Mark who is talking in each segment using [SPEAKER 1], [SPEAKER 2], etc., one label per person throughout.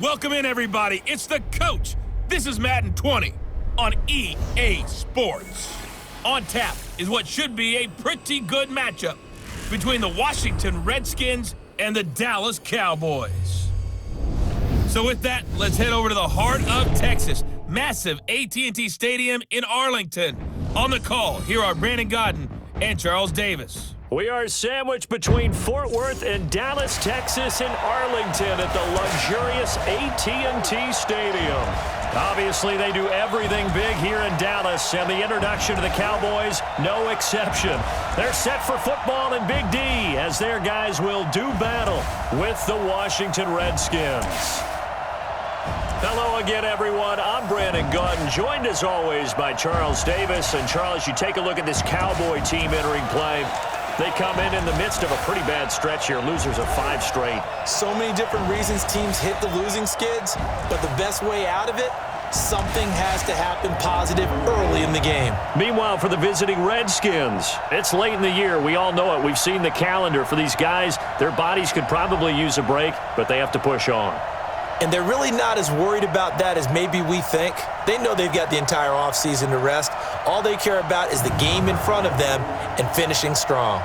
[SPEAKER 1] Welcome in, everybody. It's the coach. This is Madden 20 on EA Sports. On tap is what should be a pretty good matchup between the Washington Redskins and the Dallas Cowboys. So with that, let's head over to the heart of Texas. Massive AT&T Stadium in Arlington. On the call, here are Brandon Godden and Charles Davis.
[SPEAKER 2] We are sandwiched between Fort Worth and Dallas, Texas, and Arlington at the luxurious AT&T Stadium. Obviously, they do everything big here in Dallas, and the introduction to the Cowboys, no exception. They're set for football in Big D, as their guys will do battle with the Washington Redskins. Hello again, everyone. I'm Brandon Godden, joined as always by Charles Davis. And Charles, you take a look at this Cowboy team entering play. They come in the midst of a pretty bad stretch here, losers of 5 straight.
[SPEAKER 3] So many different reasons teams hit the losing skids, but the best way out of it, something has to happen positive early in the game.
[SPEAKER 2] Meanwhile, for the visiting Redskins, it's late in the year. We all know it. We've seen the calendar for these guys. Their bodies could probably use a break, but they have to push on.
[SPEAKER 3] And they're really not as worried about that as maybe we think. They know they've got the entire offseason to rest. All they care about is the game in front of them and finishing strong.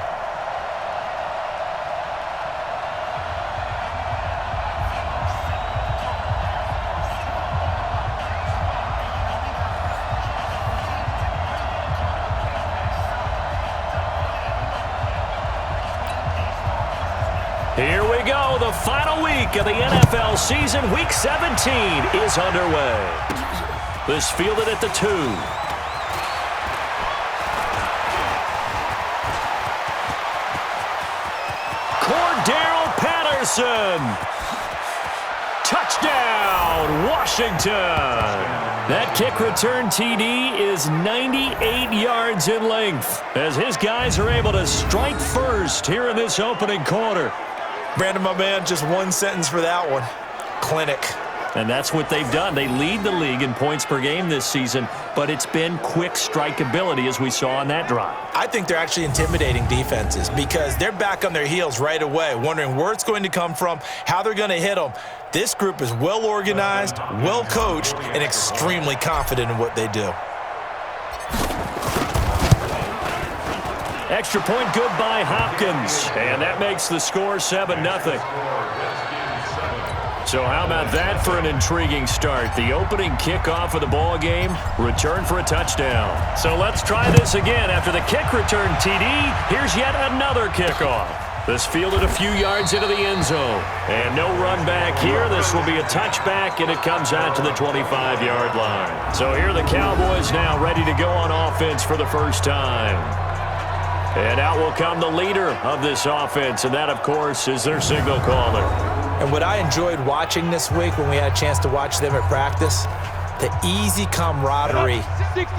[SPEAKER 2] Here we go. The final week of the NFL season. Week 17 is underway. This fielded at the 2. Corrdarrelle Patterson. Touchdown, Washington. That kick return TD is 98 yards in length as his guys are able to strike first here in this opening quarter.
[SPEAKER 3] Brandon, my man, just one sentence for that one. Clinic.
[SPEAKER 2] And that's what they've done. They lead the league in points per game this season, but it's been quick strikeability as we saw on that drive.
[SPEAKER 3] I think they're actually intimidating defenses because they're back on their heels right away, wondering where it's going to come from, how they're going to hit them. This group is well organized, well coached, and extremely confident in what they do.
[SPEAKER 2] Extra point good by Hopkins, and that makes the score 7-0. So how about that for an intriguing start? The opening kickoff of the ball game, return for a touchdown. So let's try this again. After the kick return TD, here's yet another kickoff. This fielded a few yards into the end zone. And no run back here. This will be a touchback, and it comes out to the 25-yard line. So here are the Cowboys now ready to go on offense for the first time. And out will come the leader of this offense, and that, of course, is their signal caller.
[SPEAKER 3] And what I enjoyed watching this week when we had a chance to watch them at practice, the easy camaraderie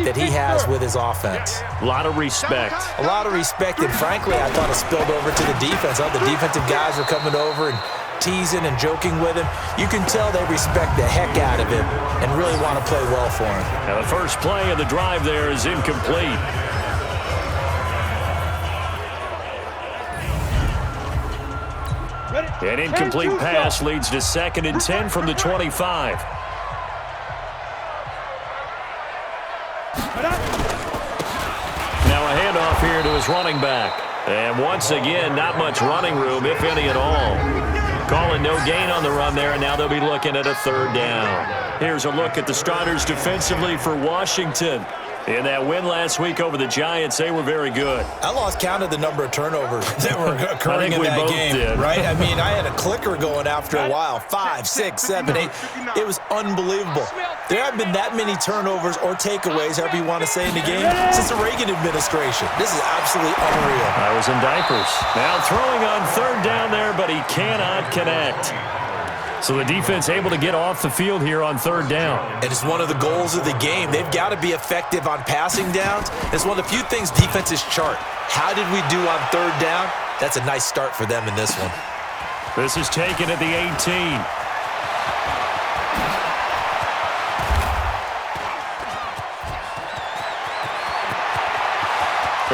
[SPEAKER 3] that he has with his offense.
[SPEAKER 2] A lot of respect.
[SPEAKER 3] A lot of respect, and frankly, I thought it spilled over to the defense. All the defensive guys were coming over and teasing and joking with him. You can tell they respect the heck out of him and really want to play well for him.
[SPEAKER 2] Now the first play of the drive there is incomplete. An incomplete pass leads to 2nd and 10 from the 25. Now a handoff here to his running back. And once again, not much running room, if any at all. Calling no gain on the run there, and now they'll be looking at a 3rd down. Here's a look at the starters defensively for Washington. In that win last week over the Giants, they were very good.
[SPEAKER 3] I lost count of the number of turnovers that were occurring in that game, right? I mean, I had a clicker going after a while. 5, 6, 7, 8. It was unbelievable. There haven't been that many turnovers or takeaways, however you want to say, in the game since the Reagan administration. This is absolutely unreal.
[SPEAKER 2] I was in diapers. Now throwing on 3rd down there, but he cannot connect. So the defense able to get off the field here on 3rd down.
[SPEAKER 3] And it's one of the goals of the game. They've got to be effective on passing downs. It's one of the few things defenses chart. How did we do on 3rd down? That's a nice start for them in this one.
[SPEAKER 2] This is taken at the 18.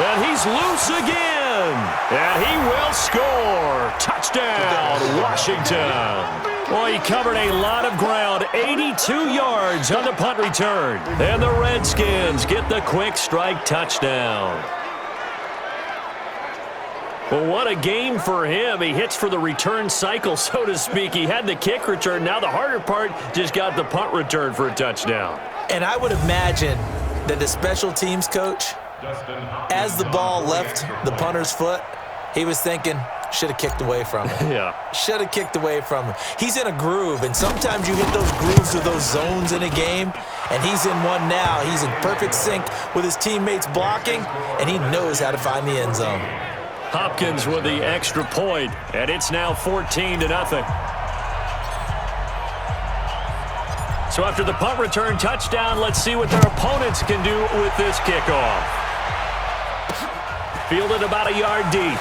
[SPEAKER 2] And he's loose again. And he will score. Touchdown, Washington. Boy, he covered a lot of ground, 82 yards on the punt return. And the Redskins get the quick strike touchdown. Well, what a game for him. He hits for the return cycle, so to speak. He had the kick return. Now the harder part, just got the punt return for a touchdown.
[SPEAKER 3] And I would imagine that the special teams coach, as the ball left the punter's foot, he was thinking, should have kicked away from him.
[SPEAKER 2] Yeah.
[SPEAKER 3] Should have kicked away from him. He's in a groove, and sometimes you hit those grooves or those zones in a game, and he's in one now. He's in perfect sync with his teammates blocking, and he knows how to find the end zone.
[SPEAKER 2] Hopkins with the extra point, and it's now 14-0. So after the punt return touchdown, let's see what their opponents can do with this kickoff. Fielded about a yard deep.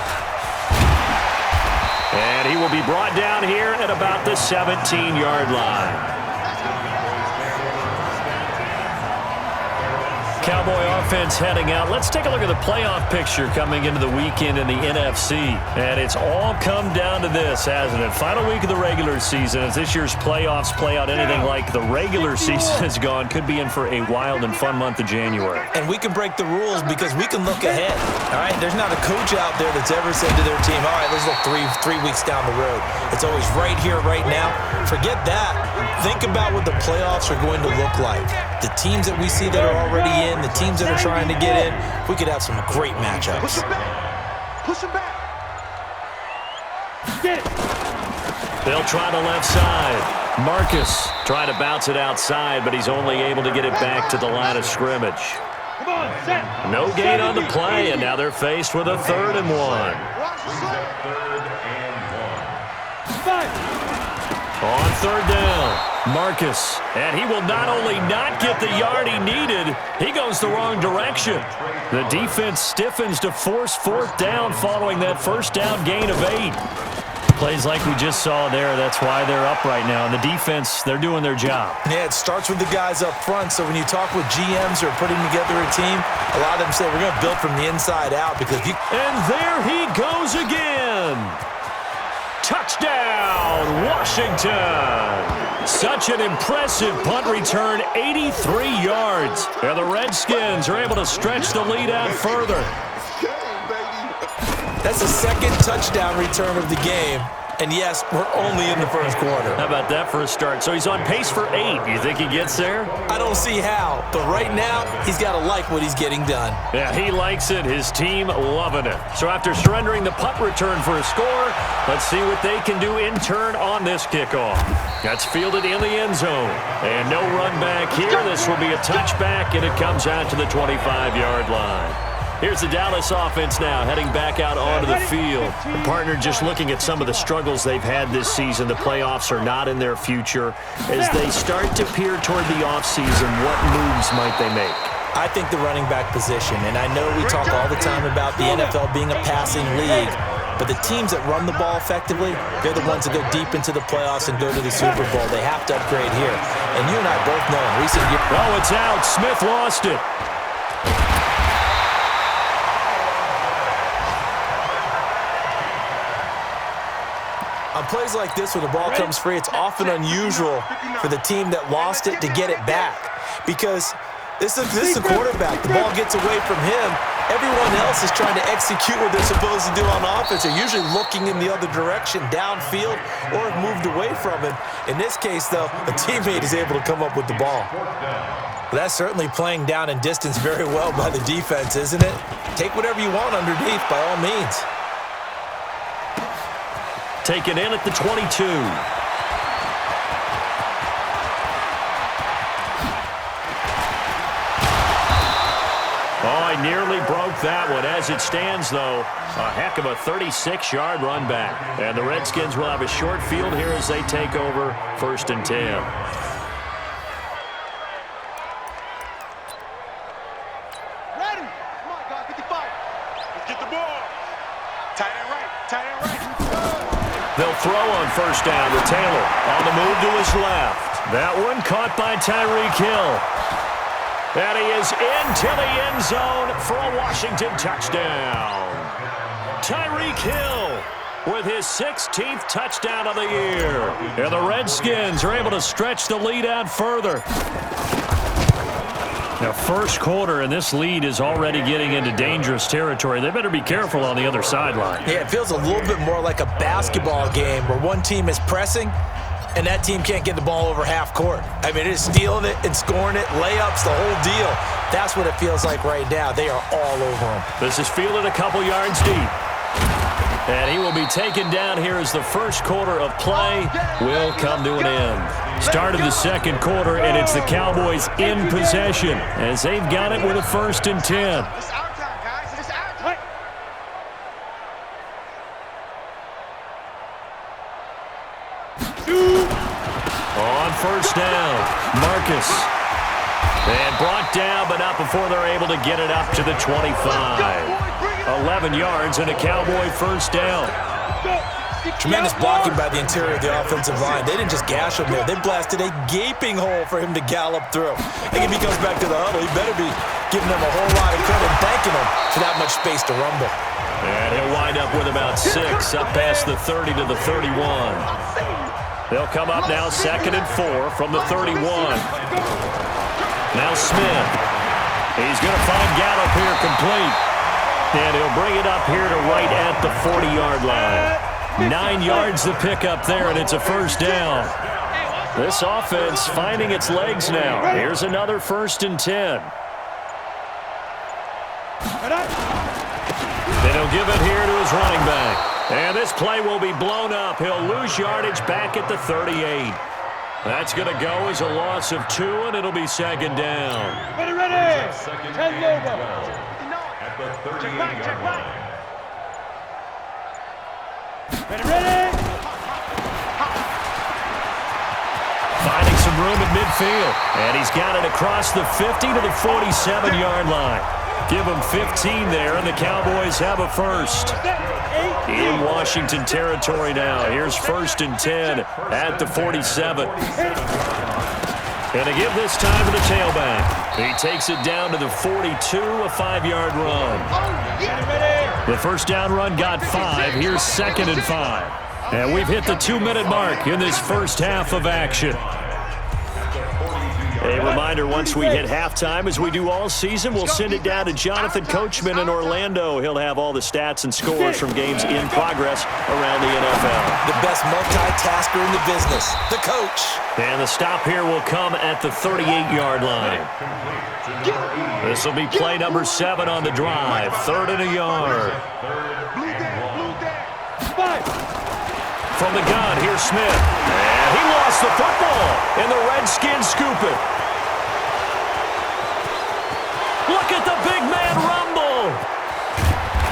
[SPEAKER 2] And he will be brought down here at about the 17-yard line. Cowboy offense heading out. Let's take a look at the playoff picture coming into the weekend in the NFC. And it's all come down to this, hasn't it? Final week of the regular season. As this year's playoffs play out anything like the regular season has gone, could be in for a wild and fun month of January.
[SPEAKER 3] And we can break the rules because we can look ahead. All right, there's not a coach out there that's ever said to their team, all right, let's look three weeks down the road. It's always right here, right now. Forget that. Think about what the playoffs are going to look like. The teams that we see that are already in, the teams that are trying to get in, we could have some great matchups.
[SPEAKER 4] Push him back. Push him back. Get it.
[SPEAKER 2] They'll try the left side. Marcus trying to bounce it outside, but he's only able to get it back to the line of scrimmage.
[SPEAKER 4] Come on, set.
[SPEAKER 2] No gain on the play, and now they're faced with a 3rd and 1. On 3rd down, Marcus, and he will not only not get the yard he needed, he goes the wrong direction. The defense stiffens to force 4th down following that 1st down gain of 8. Plays like we just saw there, that's why they're up right now. And the defense, they're doing their job.
[SPEAKER 3] Yeah, it starts with the guys up front. So when you talk with GMs who are putting together a team, a lot of them say we're going to build from the inside out because you...
[SPEAKER 2] And there he goes again. Touchdown, Washington. Such an impressive punt return, 83 yards. And the Redskins are able to stretch the lead out further.
[SPEAKER 3] That's the 2nd touchdown return of the game. And yes, we're only in the 1st quarter.
[SPEAKER 2] How about that for a start? So he's on pace for 8. You think he gets there?
[SPEAKER 3] I don't see how, but right now, he's got to like what he's getting done.
[SPEAKER 2] Yeah, he likes it. His team loving it. So after surrendering the punt return for a score, let's see what they can do in turn on this kickoff. That's fielded in the end zone. And no run back here. This will be a touchback, and it comes out to the 25-yard line. Here's the Dallas offense now, heading back out onto the field. The partner just looking at some of the struggles they've had this season. The playoffs are not in their future. As they start to peer toward the offseason, what moves might they make?
[SPEAKER 3] I think the running back position, and I know we talk all the time about the NFL being a passing league, but the teams that run the ball effectively, they're the ones that go deep into the playoffs and go to the Super Bowl. They have to upgrade here. And you and I both know in recent years...
[SPEAKER 2] Oh, it's out. Smith lost it.
[SPEAKER 3] On plays like this, when the ball comes free, it's often unusual for the team that lost it to get it back. Because this is the quarterback. The ball gets away from him. Everyone else is trying to execute what they're supposed to do on offense. They're usually looking in the other direction, downfield, or have moved away from it. In this case, though, a teammate is able to come up with the ball. That's certainly playing down and distance very well by the defense, isn't it? Take whatever you want underneath, by all means.
[SPEAKER 2] Taken in at the 22. Oh, he nearly broke that one. As it stands, though, a heck of a 36-yard run back. And the Redskins will have a short field here as they take over 1st and 10.
[SPEAKER 4] Ready. Come on, God, 55. Let's get the ball. Tight end right. Tight end right.
[SPEAKER 2] They'll throw on 1st down with Taylor on the move to his left. That one caught by Tyreek Hill. And he is into the end zone for a Washington touchdown. Tyreek Hill with his 16th touchdown of the year. And the Redskins are able to stretch the lead out further. Now, first quarter, and this lead is already getting into dangerous territory. They better be careful on the other sideline.
[SPEAKER 3] Yeah, it feels a little bit more like a basketball game where one team is pressing and that team can't get the ball over half court. I mean, it is stealing it and scoring it, layups, the whole deal. That's what it feels like right now. They are all over them.
[SPEAKER 2] This is fielded a couple yards deep. And he will be taken down here as the first quarter of play will come to an end. Start of the second quarter, and it's the Cowboys in possession as they've got it with a 1st and 10.
[SPEAKER 4] It's our time, guys. It's our time.
[SPEAKER 2] On first down, Marcus. And brought down, but not before they're able to get it up to the 25. 11 yards and a Cowboy first down.
[SPEAKER 3] Tremendous blocking by the interior of the offensive line. They didn't just gash him there. They blasted a gaping hole for him to gallop through. I think if he comes back to the huddle, he better be giving them a whole lot of credit, thanking them for that much space to rumble.
[SPEAKER 2] And he'll wind up with about 6 up past the 30 to the 31. They'll come up now 2nd and 4 from the 31. Now Smith. He's going to find Gallup here complete. And he'll bring it up here to right at the 40-yard line. 9 yards to pick up there, and it's a first down. This offense finding its legs now. Here's another 1st and 10. Then he'll give it here to his running back. And this play will be blown up. He'll lose yardage back at the 38. That's going to go as a loss of 2, and it'll be 2nd down.
[SPEAKER 4] Ready. 10 over. At the 38-yard line. Ready.
[SPEAKER 2] Finding some room at midfield. And he's got it across the 50 to the 47-yard line. Give him 15 there, and the Cowboys have a first. In Washington territory now. Here's 1st and 10 at the 47. And to give this time to the tailback. He takes it down to the 42, a 5-yard run. The first down run got 5. Here's 2nd and 5. And we've hit the 2-minute mark in this first half of action. A reminder, once we hit halftime, as we do all season, we'll send it down to Jonathan Coachman in Orlando. He'll have all the stats and scores from games in progress around the NFL.
[SPEAKER 3] The best multitasker in the business, the coach.
[SPEAKER 2] And the stop here will come at the 38-yard line. This will be play number 7 on the drive. 3rd and a yard. From the gun, here's Smith. And he lost the football, and the Redskins scoop it. Look at the big man rumble.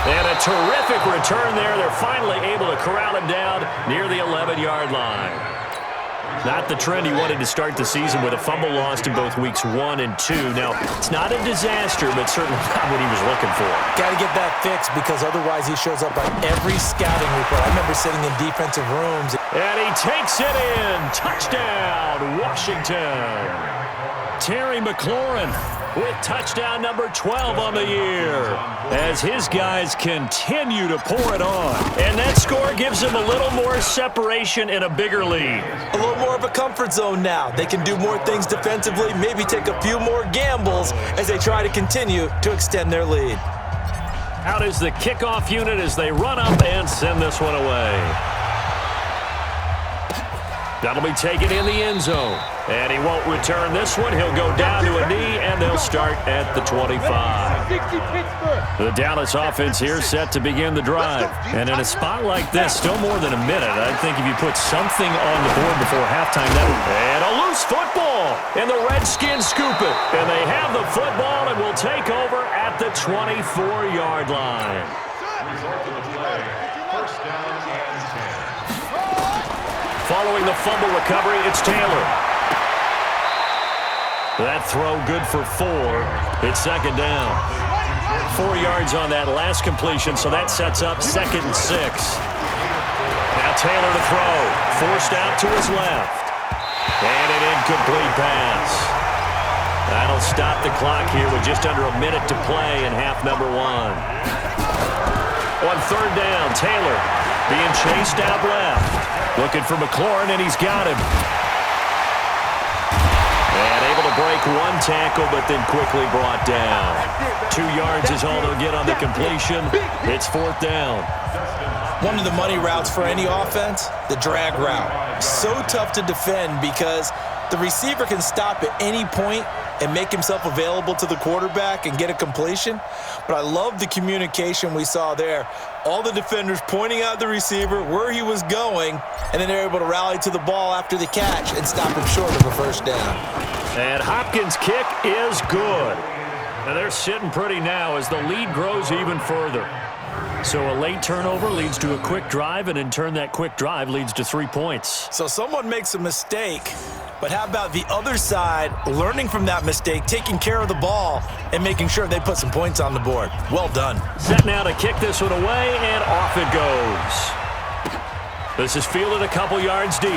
[SPEAKER 2] And a terrific return there. They're finally able to corral him down near the 11-yard line. Not the trend he wanted to start the season with a fumble lost in both weeks 1 and 2. Now, it's not a disaster, but certainly not what he was looking for.
[SPEAKER 3] Got to get that fixed because otherwise he shows up on every scouting report. I remember sitting in defensive rooms.
[SPEAKER 2] And he takes it in. Touchdown, Washington. Terry McLaurin with touchdown number 12 on the year as his guys continue to pour it on. And that score gives them a little more separation and a bigger lead.
[SPEAKER 3] A little more of a comfort zone now. They can do more things defensively, maybe take a few more gambles as they try to continue to extend their lead.
[SPEAKER 2] Out is the kickoff unit as they run up and send this one away. That'll be taken in the end zone. And he won't return this one. He'll go down to a knee, and they'll start at the 25. The Dallas offense here set to begin the drive. And in a spot like this, still more than a minute, I think if you put something on the board before halftime, that would... And a loose football, and the Redskins scoop it. And they have the football and will take over at the 24-yard line.
[SPEAKER 4] First down and 10.
[SPEAKER 2] Following the fumble recovery, it's Taylor. That throw good for 4. It's 2nd down. 4 yards on that last completion, so that sets up 2nd and 6. Now Taylor to throw. Forced out to his left. And an incomplete pass. That'll stop the clock here with just under a minute to play in half number 1. On 3rd down, Taylor. And he'll go to the 40. 40 yards on that last completion, so that sets up 2nd and 6. Now Taylor to throw. Forced out to his left. And an incomplete pass. That'll stop the clock here with just under a minute to play in half number 1. On 3rd down, Taylor. Being chased out left. Looking for McLaurin, and he's got him. And able to break one tackle, but then quickly brought down. 2 yards is all they'll get on the completion. It's 4th down.
[SPEAKER 3] One of the money routes for any offense, the drag route. So tough to defend because the receiver can stop at any point and make himself available to the quarterback and get a completion. But I love the communication we saw there. All the defenders pointing out the receiver, where he was going, and then they're able to rally to the ball after the catch and stop him short of a first down.
[SPEAKER 2] And Hopkins' kick is good. And they're sitting pretty now as the lead grows even further. So a late turnover leads to a quick drive, and in turn that quick drive leads to 3 points.
[SPEAKER 3] So someone makes a mistake, but how about the other side learning from that mistake, taking care of the ball, and making sure they put some points on the board? Well done.
[SPEAKER 2] Set now to kick this one away, and off it goes. This is fielded a couple yards deep.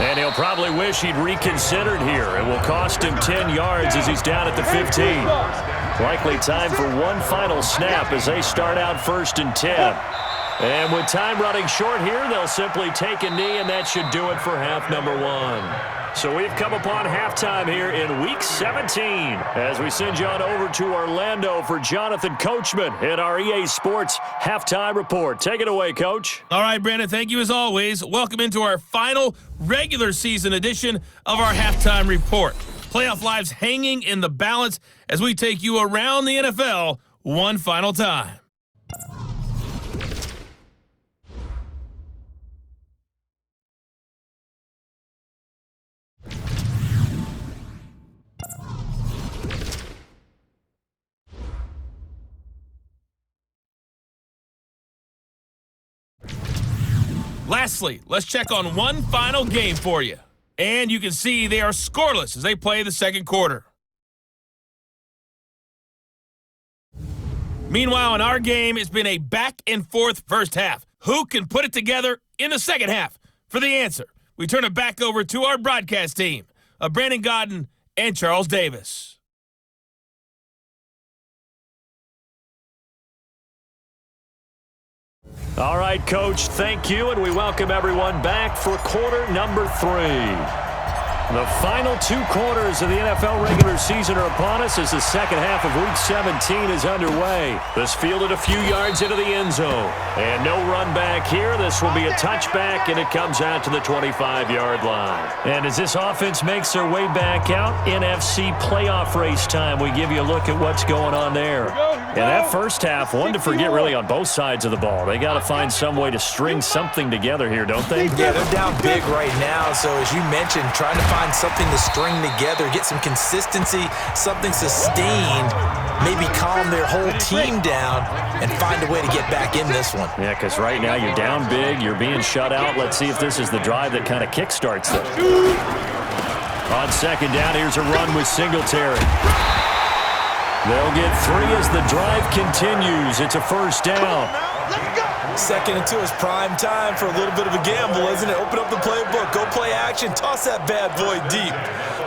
[SPEAKER 2] And he'll probably wish he'd reconsidered here. It will cost him 10 yards as he's down at the 15. Likely time for one final snap as they start out 1st and 10. And with time running short here, they'll simply take a knee, and that should do it for half number 1. So we've come upon halftime here in Week 17 as we send you on over to Orlando for Jonathan Coachman in our EA Sports Halftime Report. Take it away, Coach.
[SPEAKER 1] All right, Brandon, thank you as always. Welcome into our final regular season edition of our Halftime Report. Playoff lives hanging in the balance as we take you around the NFL one final time. Lastly, let's check on one final game for you. And you can see they are scoreless as they play the second quarter. Meanwhile, in our game, it's been a back-and-forth first half. Who can put it together in the second half? For the answer, we turn it back over to our broadcast team of Brandon Godden and Charles Davis.
[SPEAKER 2] All right, Coach, thank you, and we welcome everyone back for quarter number 3. The final 2 quarters of the NFL regular season are upon us as the second half of Week 17 is underway. This fielded a few yards into the end zone. And no run back here. This will be a touchback, and it comes out to the 25-yard line. And as this offense makes their way back out, NFC playoff race time, we give you a look at what's going on there. And that first half, one to forget really on both sides of the ball. They got to find some way to string something together here, don't they?
[SPEAKER 3] Yeah, they're down big right now. So as you mentioned, trying to find something to string together, get some consistency, something sustained, maybe calm their whole team down and find a way to get back in this one.
[SPEAKER 2] Yeah, because right now you're down big, you're being shut out. Let's see if this is the drive that kind of kickstarts them. On second down, here's a run with Singletary. They'll get 3 as the drive continues. It's a first down.
[SPEAKER 3] Second and 2 is prime time for a little bit of a gamble, isn't it? Open up the playbook, go play action, toss that bad boy deep.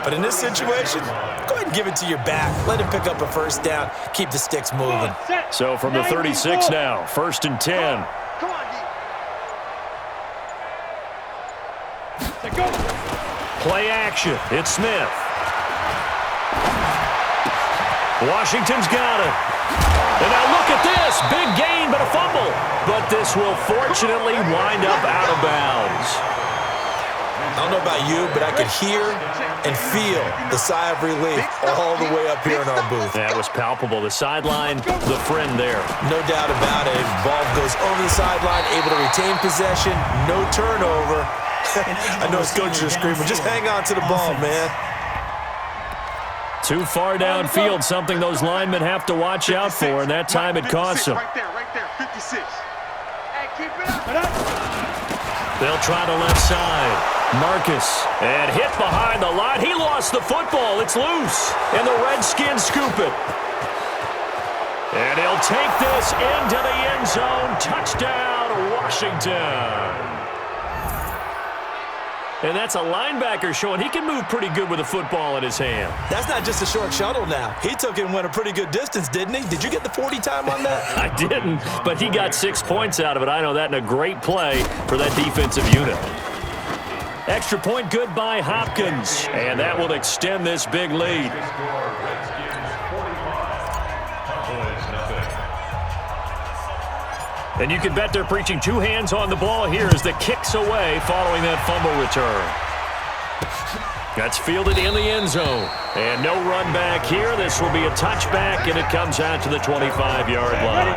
[SPEAKER 3] But in this situation, go ahead and give it to your back. Let him pick up a first down, keep the sticks moving.
[SPEAKER 2] So from the 36 now, 1st and 10. Play action. It's Smith. Washington's got it. And now look at this. Big gain, but a fumble. But this will fortunately wind up out of bounds.
[SPEAKER 3] I don't know about you, but I could hear and feel the sigh of relief all the way up here in our booth.
[SPEAKER 2] That was palpable. The sideline, the friend there.
[SPEAKER 3] No doubt about it. Ball goes over the sideline, able to retain possession, no turnover. I know his coaches are screaming, just hang on to the ball, man.
[SPEAKER 2] Too far downfield, something those linemen have to watch out for, and that time it costs them.
[SPEAKER 4] Right there, 56. Hey, keep it up.
[SPEAKER 2] They'll try the left side. Marcus, and hit behind the line. He lost the football. It's loose, and the Redskins scoop it. And he'll take this into the end zone. Touchdown, Washington. And that's a linebacker showing he can move pretty good with a football in his hand.
[SPEAKER 3] That's not just a short shuttle now. He took it and went a pretty good distance, didn't he? Did you get the 40 time on that?
[SPEAKER 2] I didn't, but he got 6 points out of it. I know that, and a great play for that defensive unit. Extra point good by Hopkins, and that will extend this big lead. And you can bet they're preaching 2 hands on the ball here as the kick's away following that fumble return. That's fielded in the end zone. And no run back here. This will be a touchback, and it comes out to the 25-yard line.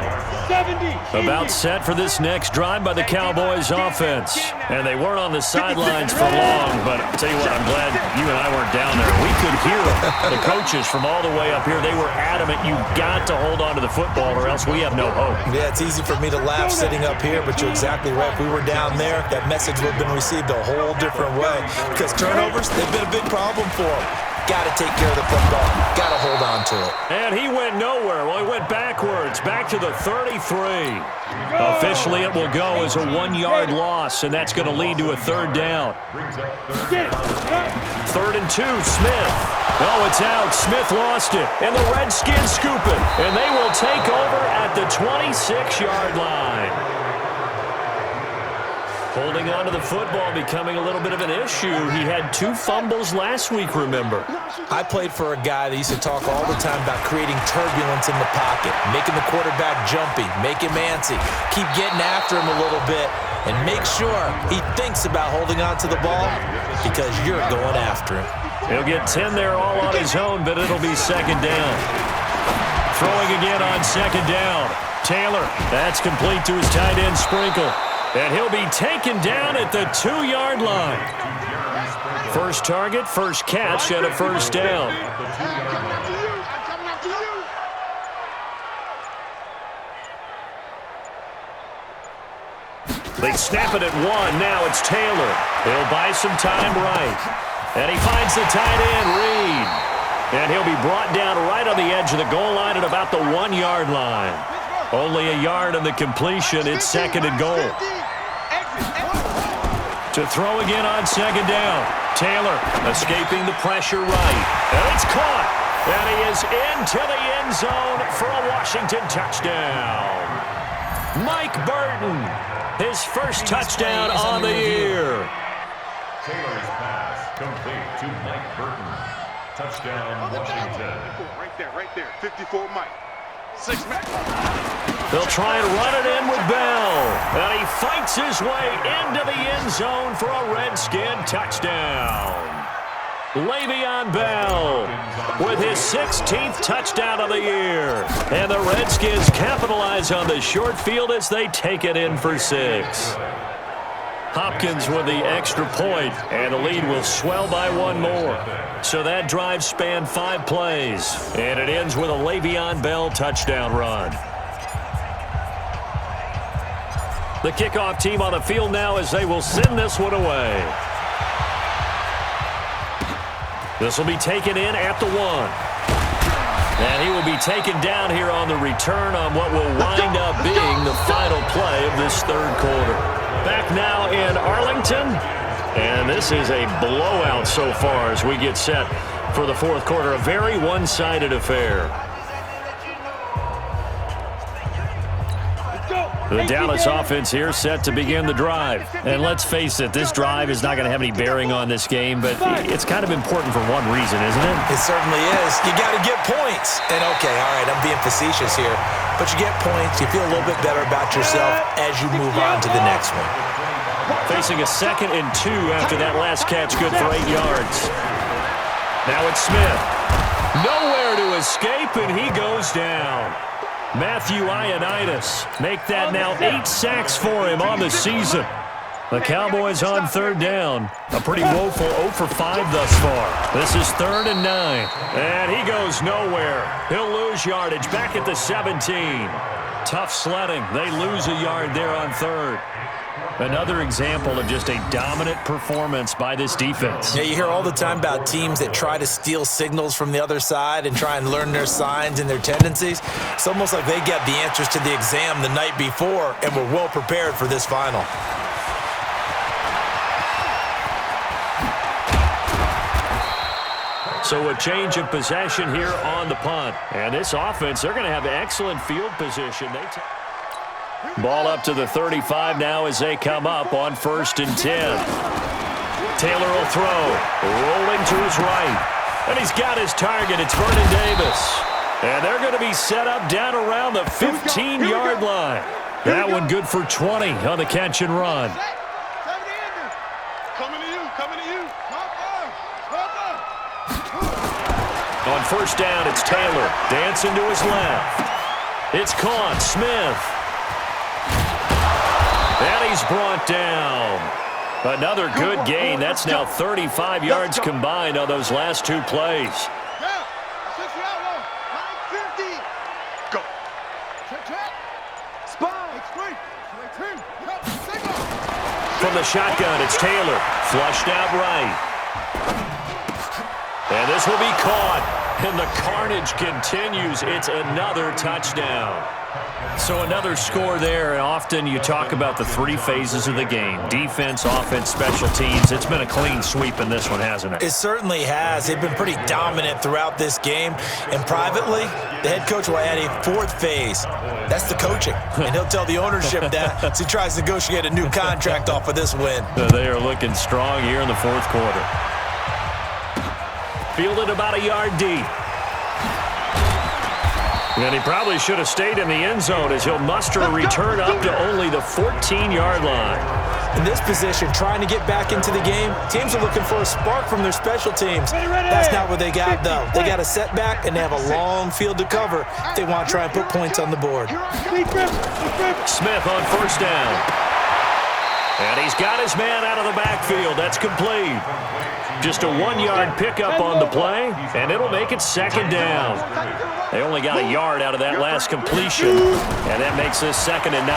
[SPEAKER 2] About set for this next drive by the Cowboys offense. And they weren't on the sidelines for long, but I'll tell you what, I'm glad you and I weren't down there. We could hear the coaches from all the way up here. They were adamant, you've got to hold on to the football or else we have no hope.
[SPEAKER 3] Yeah, it's easy for me to laugh sitting up here, but you're exactly right. If we were down there, that message would have been received a whole different way. Because turnovers, they've been a big problem for them. Got to take care of the football. Got to hold on to it.
[SPEAKER 2] And he went nowhere. Well, he went backwards, back to the 33. Officially, it will go as a 1-yard loss, and that's going to lead to a 3rd down. 3rd and 2, Smith. Oh, it's out. Smith lost it, and the Redskins scoop it, and they will take over at the 26-yard line. Holding on to the football becoming a little bit of an issue. He had 2 fumbles last week, remember.
[SPEAKER 3] I played for a guy that used to talk all the time about creating turbulence in the pocket, making the quarterback jumpy, make him antsy, keep getting after him a little bit, and make sure he thinks about holding on to the ball because you're going after him.
[SPEAKER 2] He'll get 10 there all on his own, but it'll be 2nd down. Throwing again on 2nd down. Taylor, that's complete to his tight end Sprinkle. And he'll be taken down at the 2-yard line. First target, first catch, and a 1st down. They snap it at 1. Now it's Taylor. He'll buy some time right. And he finds the tight end, Reed. And he'll be brought down right on the edge of the goal line at about the 1-yard line. Only a yard on the completion. It's 2nd and goal. To throw again on 2nd down. Taylor escaping the pressure right. And it's caught. And he is into the end zone for a Washington touchdown. Mike Burton, his first touchdown on the year.
[SPEAKER 5] Taylor's pass complete to Mike Burton. Touchdown, Washington.
[SPEAKER 4] Right there. 54 Mike. 6 man.
[SPEAKER 2] They'll try and run it in with Bell. And he fights his way into the end zone for a Redskin touchdown. Le'Veon Bell with his 16th touchdown of the year. And the Redskins capitalize on the short field as they take it in for 6. Hopkins with the extra point, and the lead will swell by 1 more. So that drive spanned 5 plays, and it ends with a Le'Veon Bell touchdown run. The kickoff team on the field now as they will send this one away. This will be taken in at the 1. And he will be taken down here on the return on what will wind up being the final play of this 3rd quarter. Back now in Arlington, and this is a blowout so far as we get set for the 4th quarter. A very one-sided affair. The Dallas offense here set to begin the drive. And let's face it, this drive is not going to have any bearing on this game, but it's kind of important for one reason, isn't it?
[SPEAKER 3] It certainly is. You got to get points. And okay, all right, I'm being facetious here, but you get points, you feel a little bit better about yourself as you move on to the next one.
[SPEAKER 2] Facing a 2nd and 2 after that last catch, good for 8 yards. Now it's Smith. Nowhere to escape, and he goes down. Matthew Ioannidis make that now 8 sacks for him on the season. The Cowboys on 3rd down. A pretty woeful 0 for 5 thus far. This is 3rd and 9. And he goes nowhere. He'll lose yardage back at the 17. Tough sledding. They lose a yard there on 3rd. Another example of just a dominant performance by this defense.
[SPEAKER 3] Yeah, you hear all the time about teams that try to steal signals from the other side and try and learn their signs and their tendencies. It's almost like they get the answers to the exam the night before and were well prepared for this final.
[SPEAKER 2] So a change of possession here on the punt. And this offense, they're going to have excellent field position. Ball up to the 35 now as they come up on 1st and 10. Taylor will throw. Rolling to his right. And he's got his target. It's Vernon Davis. And they're going to be set up down around the 15-yard line. That one good for 20 on the catch and run.
[SPEAKER 4] Coming to you, coming to you.
[SPEAKER 2] On 1st down, it's Taylor. Dancing to his left. It's caught. Smith. And he's brought down. Another good gain. That's now 35 yards combined on those last 2 plays.
[SPEAKER 4] Go.
[SPEAKER 2] From the shotgun, it's Taylor. Flushed out right. And this will be caught. And the carnage continues. It's another touchdown. So another score there. And often you talk about the 3 phases of the game. Defense, offense, special teams. It's been a clean sweep in this one, hasn't it?
[SPEAKER 3] It certainly has. They've been pretty dominant throughout this game. And privately, the head coach will add a 4th phase. That's the coaching. And he'll tell the ownership that as he tries to negotiate a new contract off of this win.
[SPEAKER 2] They are looking strong here in the 4th quarter. Fielded about a yard deep. And he probably should have stayed in the end zone as he'll muster a return up to only the 14-yard line.
[SPEAKER 3] In this position, trying to get back into the game, teams are looking for a spark from their special teams. That's not what they got, though. They got a setback, and they have a long field to cover if they want to try and put points on the board.
[SPEAKER 2] Smith on 1st down. And he's got his man out of the backfield. That's complete. Just a 1-yard pickup on the play, and it'll make it 2nd down. They only got a yard out of that last completion, and that makes this 2nd and 9.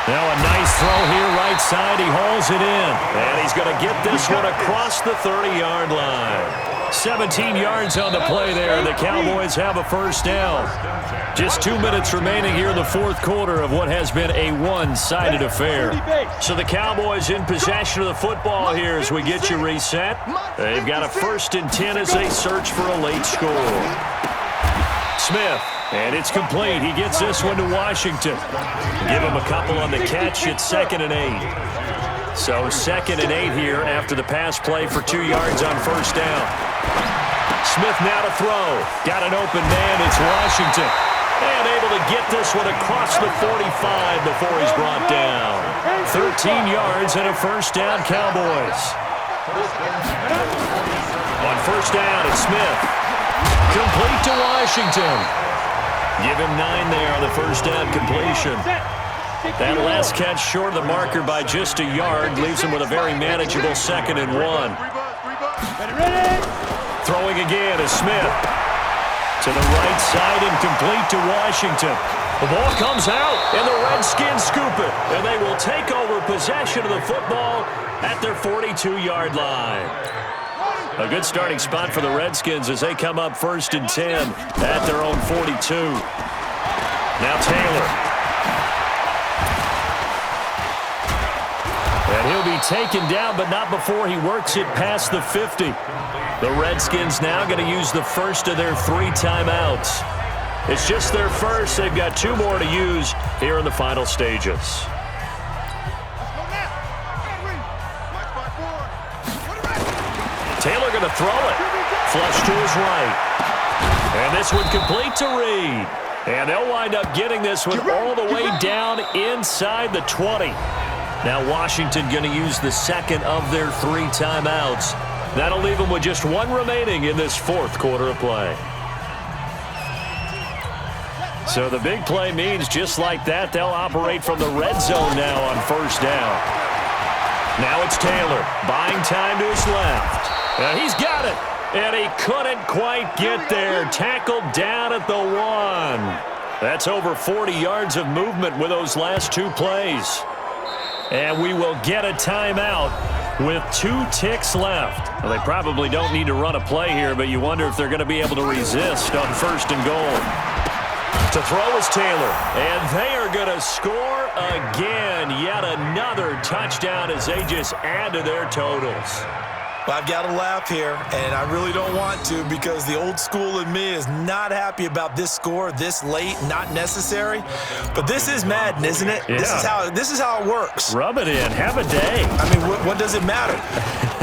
[SPEAKER 2] Now a nice throw here right side. He hauls it in, and he's going to get this one across the 30-yard line. 17 yards on the play there, and the Cowboys have a 1st down. Just 2 minutes remaining here in the 4th quarter of what has been a one-sided affair. So the Cowboys in possession of the football here as we get you reset. They've got a 1st and 10 as they search for a late score. Smith, and it's complete. He gets this one to Washington. Give him a couple on the catch. It's 2nd and 8. So 2nd and 8 here after the pass play for 2 yards on 1st down. Smith now to throw. Got an open man. It's Washington. And able to get this one across the 45 before he's brought down. 13 yards and a 1st down, Cowboys. On 1st down, it's Smith. Complete to Washington. Give him 9 there on the 1st down completion. That last catch short of the marker by just a yard leaves him with a very manageable 2nd and 1. Throwing again is Smith. To the right side and complete to Washington. The ball comes out, and the Redskins scoop it. And they will take over possession of the football at their 42-yard line. A good starting spot for the Redskins as they come up 1st and 10 at their own 42. Now Taylor. And he'll be taken down, but not before he works it past the 50. The Redskins now going to use the 1st of their 3 timeouts. It's just their 1st. They've got 2 more to use here in the final stages. Taylor going to throw it. Flush to his right. And this one complete to Reed. And they'll wind up getting this one all the way down inside the 20. Now Washington going to use the 2nd of their 3 timeouts. That'll leave them with just 1 remaining in this 4th quarter of play. So the big play means just like that, they'll operate from the red zone now on 1st down. Now it's Taylor buying time to his left. And he's got it. And he couldn't quite get there. Tackled down at the 1. That's over 40 yards of movement with those last 2 plays. And we will get a timeout with 2 ticks left. Well, they probably don't need to run a play here, but you wonder if they're going to be able to resist on 1st and goal. To throw is Taylor, and they are going to score again. Yet another touchdown as they just add to their totals.
[SPEAKER 3] Well, I've got to laugh here, and I really don't want to because the old school in me is not happy about this score this late, not necessary. But this is Madden, isn't it?
[SPEAKER 2] Yeah.
[SPEAKER 3] This is how it works.
[SPEAKER 2] Rub it in. Have a day.
[SPEAKER 3] I mean, what does it matter?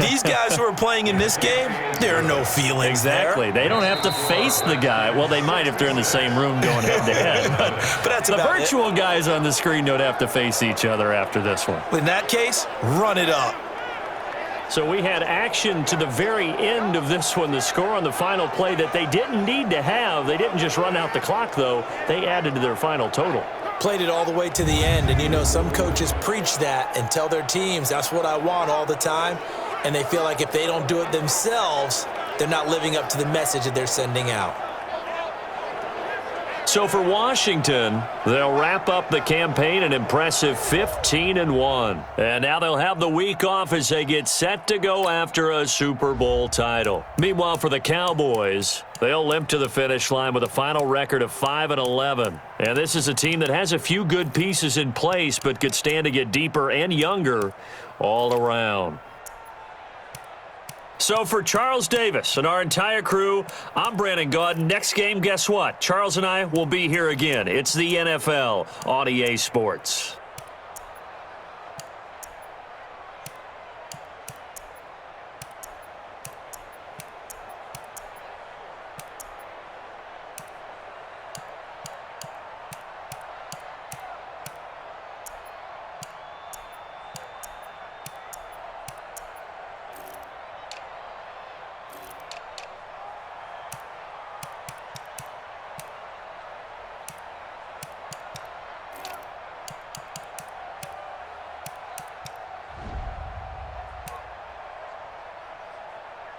[SPEAKER 3] These guys who are playing in this game, there are no feelings
[SPEAKER 2] Exactly.
[SPEAKER 3] there.
[SPEAKER 2] They don't have to face the guy. Well, they might if they're in the same room going head-to-head. But
[SPEAKER 3] that's
[SPEAKER 2] the
[SPEAKER 3] about
[SPEAKER 2] virtual guys on the screen don't have to face each other after this one.
[SPEAKER 3] In that case, run it up.
[SPEAKER 2] So we had action to the very end of this one. The score on the final play that they didn't need to have. They didn't just run out the clock, though. They added to their final total.
[SPEAKER 3] Played it all the way to the end. And, you know, some coaches preach that and tell their teams, that's what I want all the time. And they feel like if they don't do it themselves, they're not living up to the message that they're sending out.
[SPEAKER 2] So for Washington, they'll wrap up the campaign an impressive 15-1. And now they'll have the week off as they get set to go after a Super Bowl title. Meanwhile, for the Cowboys, they'll limp to the finish line with a final record of 5-11. And this is a team that has a few good pieces in place but could stand to get deeper and younger all around. So for Charles Davis and our entire crew, I'm Brandon Gaudin. Next game, guess what? Charles and I will be here again. It's the NFL on EA Sports.